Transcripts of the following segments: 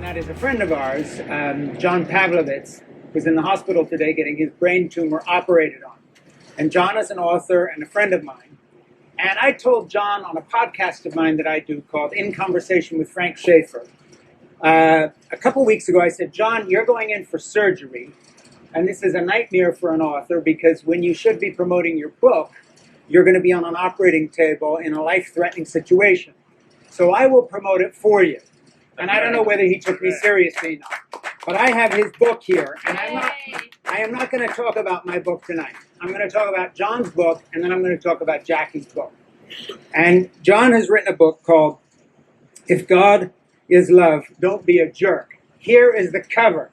that is a friend of ours, John Pavlovitz, who's in the hospital today getting his brain tumor operated on. And John is an author and a friend of mine. And I told John on a podcast of mine that I do called In Conversation with Frank Schaeffer. A couple weeks ago, I said, John, you're going in for surgery. And this is a nightmare for an author because when you should be promoting your book, you're going to be on an operating table in a life-threatening situation. So I will promote it for you. And I don't know whether he took me seriously or not. But I have his book here. And I am not going to talk about my book tonight. I'm going to talk about John's book, and then I'm going to talk about Jackie's book. And John has written a book called If God is Love, Don't Be a Jerk. Here is the cover.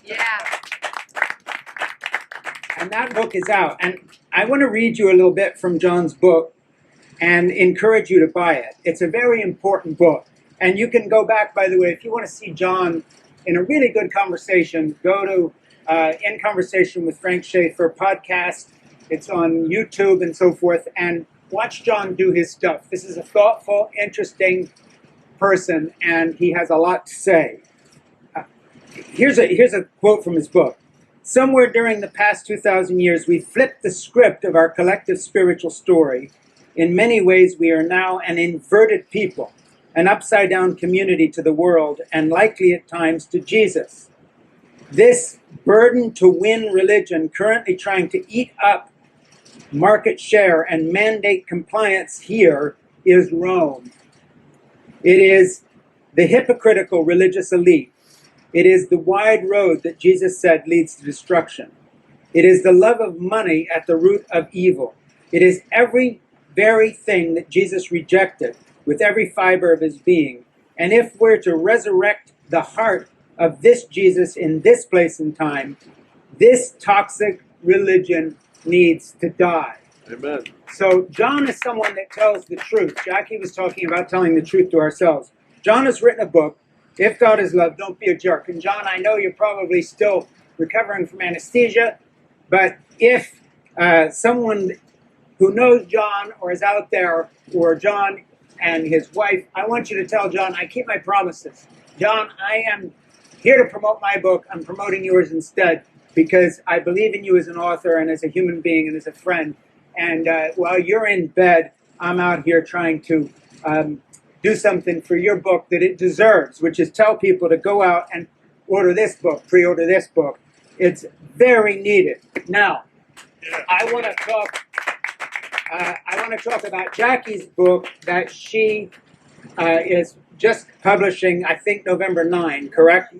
Yeah. And that book is out. And I want to read you a little bit from John's book and encourage you to buy it. It's a very important book. And you can go back, by the way, if you want to see John in a really good conversation, go to In Conversation with Frank Schaeffer podcast. It's on YouTube and so forth. And watch John do his stuff. This is a thoughtful, interesting person, and he has a lot to say. Here's a quote from his book. Somewhere during the past 2,000 years, we flipped the script of our collective spiritual story. In many ways, we are now an inverted people, an upside-down community to the world, and likely at times to Jesus. This burden-to-win religion currently trying to eat up market share and mandate compliance here is Rome. It is the hypocritical religious elite. It is the wide road that Jesus said leads to destruction. It is the love of money at the root of evil. It is every very thing that Jesus rejected with every fiber of his being. And if we're to resurrect the heart of this Jesus in this place and time, this toxic religion needs to die. Amen. So John is someone that tells the truth. Jackie was talking about telling the truth to ourselves. John has written a book, If God is Love, Don't Be a Jerk. And John, I know you're probably still recovering from anesthesia, but if someone who knows John or is out there, or John and his wife, I want you to tell John, I keep my promises. John, I am here to promote my book. I'm promoting yours instead because I believe in you as an author and as a human being and as a friend. And while you're in bed, I'm out here trying to do something for your book that it deserves, which is tell people to go out and order this book, pre-order this book. It's very needed. Now, I want to talk about Jackie's book that she is just publishing, I think November 9, correct?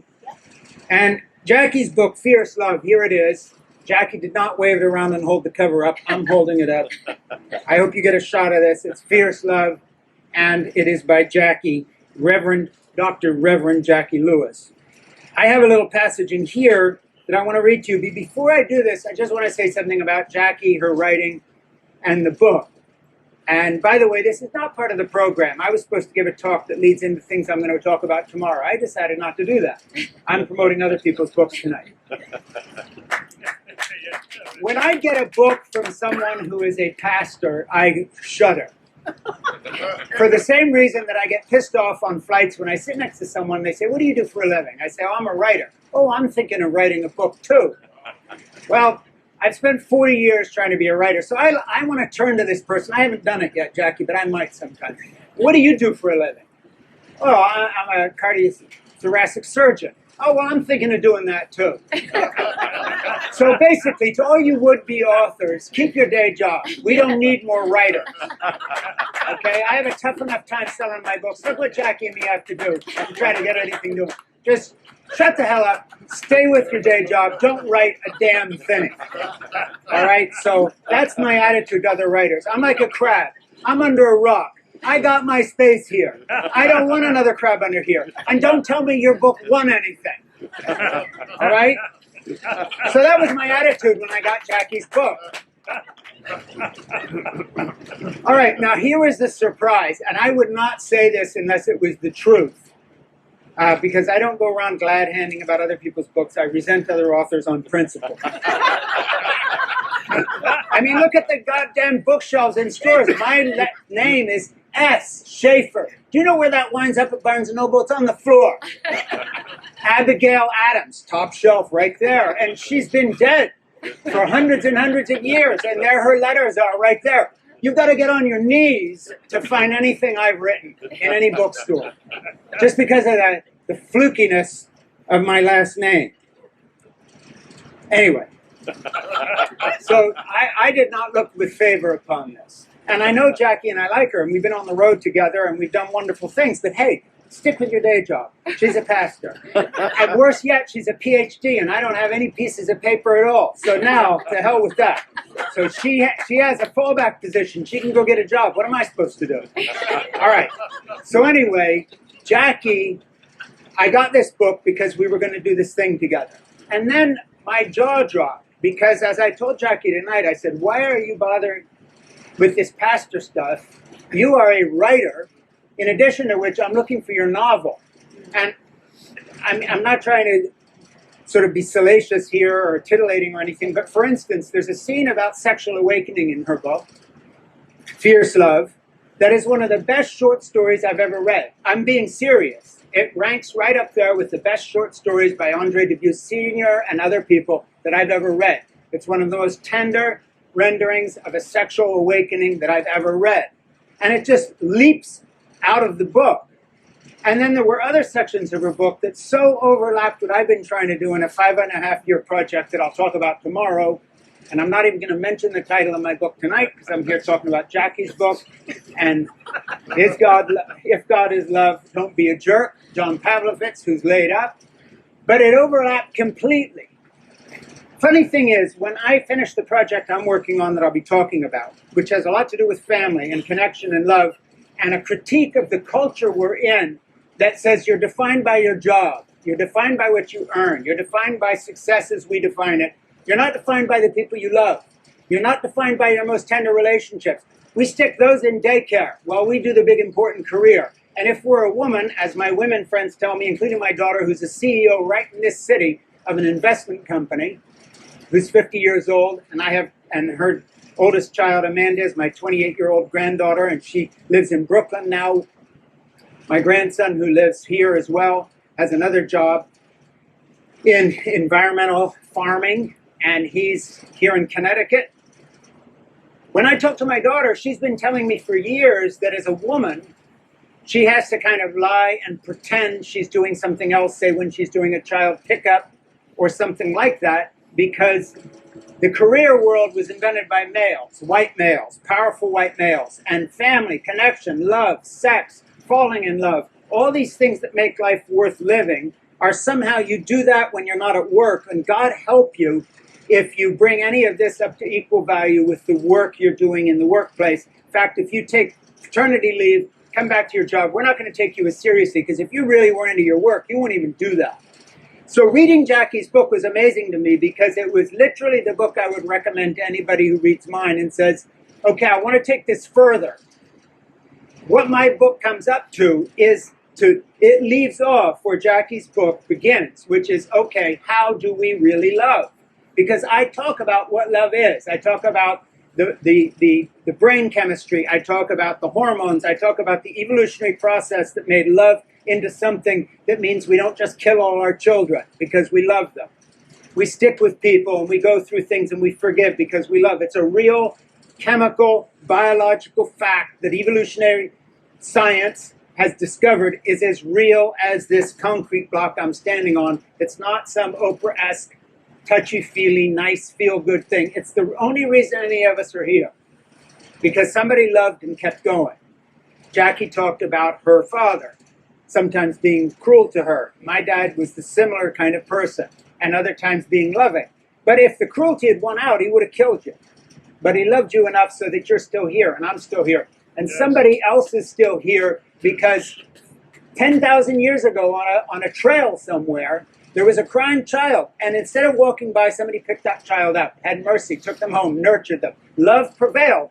And Jackie's book, Fierce Love, here it is. Jackie did not wave it around and hold the cover up. I'm holding it up. I hope you get a shot of this. It's Fierce Love, and it is by Jackie, Dr. Reverend Jackie Lewis. I have a little passage in here that I want to read to you. Before I do this, I just want to say something about Jackie, her writing, and the book. And by the way, this is not part of the program. I was supposed to give a talk that leads into things I'm going to talk about tomorrow. I decided not to do that. I'm promoting other people's books tonight. When I get a book from someone who is a pastor, I shudder. For the same reason that I get pissed off on flights when I sit next to someone, they say, what do you do for a living? I say, oh, I'm a writer. Oh, I'm thinking of writing a book too. Well, I've spent 40 years trying to be a writer, so I want to turn to this person. I haven't done it yet, Jackie, but I might sometime. What do you do for a living? Oh, I'm a cardiothoracic surgeon. Oh, well, I'm thinking of doing that too. So basically, to all you would-be authors, keep your day job. We don't need more writers. Okay? I have a tough enough time selling my books. Look what Jackie and me have to do to try to get anything doing. Just shut the hell up. Stay with your day job. Don't write a damn thing. All right? So that's my attitude to other writers. I'm like a crab. I'm under a rock. I got my space here. I don't want another crab under here. And don't tell me your book won anything. All right? So that was my attitude when I got Jackie's book. All right, now here is the surprise. And I would not say this unless it was the truth. Because I don't go around glad-handing about other people's books. I resent other authors on principle. I mean, look at the goddamn bookshelves in stores. My name is S. Schaeffer. Do you know where that winds up at Barnes & Noble? It's on the floor. Abigail Adams, top shelf right there. And she's been dead for hundreds and hundreds of years, and there her letters are right there. You've got to get on your knees to find anything I've written in any bookstore, just because of the flukiness of my last name. Anyway, so I did not look with favor upon this. And I know Jackie and I like her, and we've been on the road together, and we've done wonderful things, but hey, stick with your day job. She's a pastor. And worse yet, she's a PhD, and I don't have any pieces of paper at all. So now, to hell with that. So she has a fallback position. She can go get a job. What am I supposed to do? All right. So anyway, Jackie, I got this book because we were going to do this thing together. And then my jaw dropped, because as I told Jackie tonight, I said, why are you bothering with this pastor stuff? You are a writer. In addition to which, I'm looking for your novel. And I'm not trying to sort of be salacious here or titillating or anything, but for instance, there's a scene about sexual awakening in her book, Fierce Love, that is one of the best short stories I've ever read. I'm being serious. It ranks right up there with the best short stories by Andre Dubus Sr. and other people that I've ever read. It's one of the most tender renderings of a sexual awakening that I've ever read. And it just leaps out of the book. And then there were other sections of her book that so overlapped what I've been trying to do in a 5.5-year project that I'll talk about tomorrow. And I'm not even going to mention the title of my book tonight, because I'm here talking about Jackie's book. And If God is Love, Don't Be a Jerk, John Pavlovitz, who's laid up. But it overlapped completely. Funny thing is, when I finish the project I'm working on that I'll be talking about, which has a lot to do with family and connection and love, and a critique of the culture we're in that says you're defined by your job, you're defined by what you earn, you're defined by success as we define it, you're not defined by the people you love, you're not defined by your most tender relationships. We stick those in daycare while we do the big important career. And if we're a woman, as my women friends tell me, including my daughter, who's a CEO right in this city of an investment company, who's 50 years old, and her oldest child, Amanda, is my 28-year-old granddaughter, and she lives in Brooklyn now. My grandson, who lives here as well, has another job in environmental farming, and he's here in Connecticut. When I talk to my daughter, she's been telling me for years that as a woman, she has to kind of lie and pretend she's doing something else, say when she's doing a child pickup or something like that, because the career world was invented by males, white males, powerful white males, and family, connection, love, sex, falling in love, all these things that make life worth living are somehow you do that when you're not at work, and God help you if you bring any of this up to equal value with the work you're doing in the workplace. In fact, if you take paternity leave, come back to your job, we're not going to take you as seriously, because if you really were into your work, you wouldn't even do that. So reading Jackie's book was amazing to me, because it was literally the book I would recommend to anybody who reads mine and says, okay, I want to take this further. What my book comes up to is it leaves off where Jackie's book begins, which is, okay, how do we really love? Because I talk about what love is. I talk about the brain chemistry. I talk about the hormones. I talk about the evolutionary process that made love into something that means we don't just kill all our children because we love them. We stick with people and we go through things and we forgive because we love. It's a real chemical, biological fact that evolutionary science has discovered is as real as this concrete block I'm standing on. It's not some Oprah-esque, touchy-feely, nice, feel-good thing. It's the only reason any of us are here, because somebody loved and kept going. Jackie talked about her father sometimes being cruel to her. My dad was the similar kind of person, and other times being loving. But if the cruelty had won out, he would have killed you. But he loved you enough so that you're still here, and I'm still here. And somebody else is still here because 10,000 years ago on a trail somewhere, there was a crying child. And instead of walking by, somebody picked that child up, had mercy, took them home, nurtured them. Love prevailed.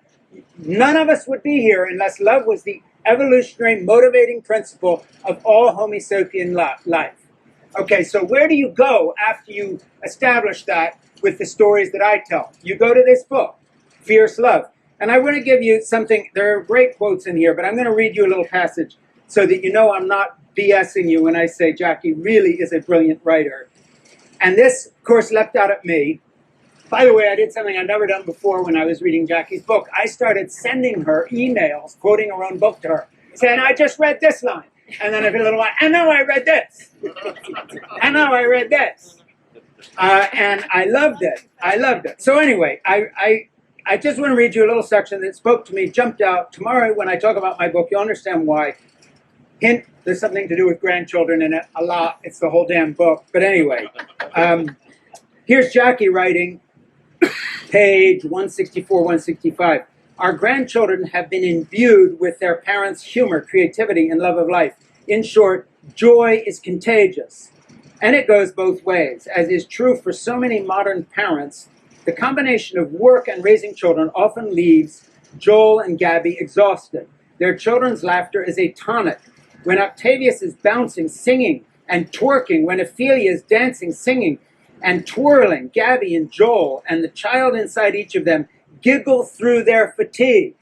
None of us would be here unless love was the evolutionary motivating principle of all Homo sapien life. Okay, so where do you go after you establish that with the stories that I tell? You go to this book, Fierce Love. And I want to give you something. There are great quotes in here, but I'm going to read you a little passage so that you know I'm not BSing you when I say Jackie really is a brilliant writer. And this, of course, leapt out at me. By the way, I did something I'd never done before when I was reading Jackie's book. I started sending her emails, quoting her own book to her, saying, I just read this line. And then after a little while, and now I read this. And now I read this. And I loved it. I loved it. So anyway, I just want to read you a little section that spoke to me, jumped out. Tomorrow when I talk about my book, you'll understand why. Hint, there's something to do with grandchildren in it. A lot. It's the whole damn book. But anyway, here's Jackie writing, page 164, 165. Our grandchildren have been imbued with their parents' humor, creativity, and love of life. In short, joy is contagious. And it goes both ways. As is true for so many modern parents, the combination of work and raising children often leaves Joel and Gabby exhausted. Their children's laughter is a tonic. When Octavius is bouncing, singing, and twerking, when Ophelia is dancing, singing, and twirling, Gabby and Joel and the child inside each of them giggle through their fatigue.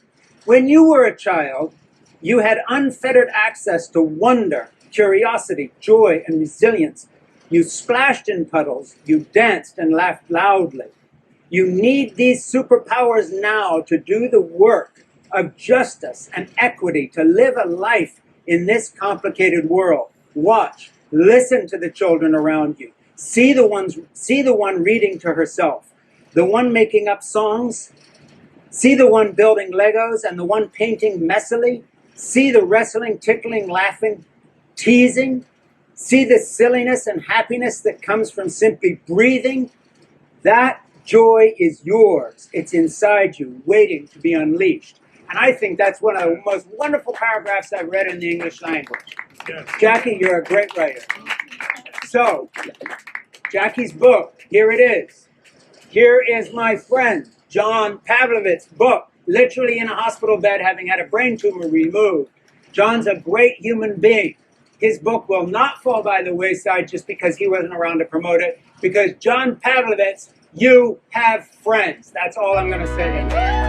When you were a child, you had unfettered access to wonder, curiosity, joy, and resilience. You splashed in puddles, you danced and laughed loudly. You need these superpowers now to do the work of justice and equity, to live a life in this complicated world. Watch, listen to the children around you. See the one reading to herself, the one making up songs. See the one building Legos and the one painting messily. See the wrestling, tickling, laughing, teasing. See the silliness and happiness that comes from simply breathing. That joy is yours. It's inside you, waiting to be unleashed. And I think that's one of the most wonderful paragraphs I've read in the English language. Yes. Jackie, you're a great writer. So, Jackie's book, here it is. Here is my friend, John Pavlovich's book, literally in a hospital bed having had a brain tumor removed. John's a great human being. His book will not fall by the wayside just because he wasn't around to promote it, because John Pavlovich, you have friends. That's all I'm going to say.